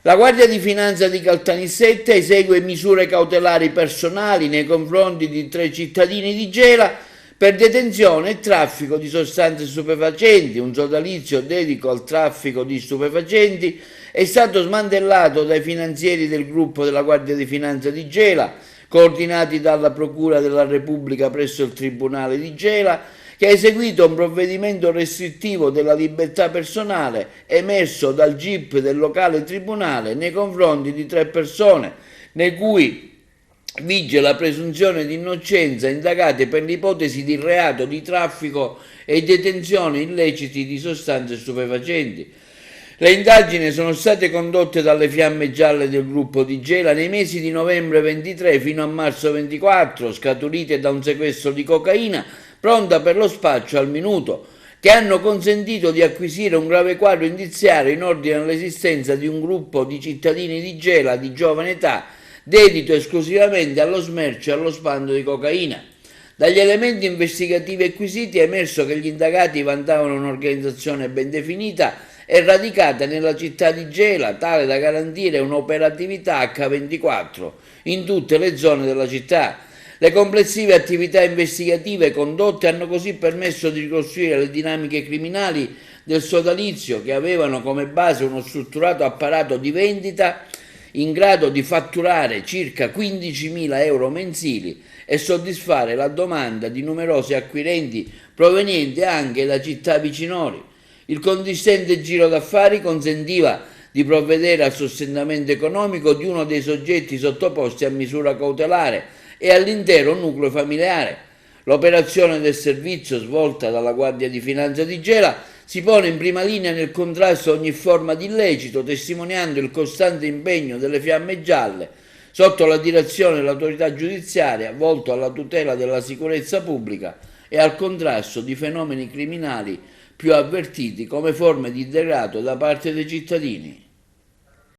La Guardia di Finanza di Caltanissetta esegue misure cautelari personali nei confronti di 3 cittadini di Gela per detenzione e traffico di sostanze stupefacenti. Un sodalizio dedico al traffico di stupefacenti è stato smantellato dai finanzieri del gruppo della Guardia di Finanza di Gela, coordinati dalla Procura della Repubblica presso il Tribunale di Gela, che ha eseguito un provvedimento restrittivo della libertà personale emesso dal GIP del locale tribunale nei confronti di 3 persone, nei cui vige la presunzione di innocenza, indagate per l'ipotesi di reato di traffico e detenzione illeciti di sostanze stupefacenti. Le indagini sono state condotte dalle Fiamme Gialle del gruppo di Gela nei mesi di novembre 23 fino a marzo 24, scaturite da un sequestro di cocaina pronta per lo spaccio al minuto, che hanno consentito di acquisire un grave quadro indiziario in ordine all'esistenza di un gruppo di cittadini di Gela di giovane età dedito esclusivamente allo smercio e allo spando di cocaina. Dagli elementi investigativi acquisiti è emerso che gli indagati vantavano un'organizzazione ben definita e radicata nella città di Gela, tale da garantire un'operatività H24 in tutte le zone della città. Le complessive attività investigative condotte hanno così permesso di ricostruire le dinamiche criminali del sodalizio, che avevano come base uno strutturato apparato di vendita in grado di fatturare circa 15.000 euro mensili e soddisfare la domanda di numerosi acquirenti provenienti anche da città vicinori. Il consistente giro d'affari consentiva di provvedere al sostentamento economico di uno dei soggetti sottoposti a misura cautelare e all'intero nucleo familiare. L'operazione del servizio svolta dalla Guardia di Finanza di Gela si pone in prima linea nel contrasto a ogni forma di illecito, testimoniando il costante impegno delle Fiamme Gialle sotto la direzione dell'autorità giudiziaria volto alla tutela della sicurezza pubblica e al contrasto di fenomeni criminali più avvertiti come forme di degrado da parte dei cittadini.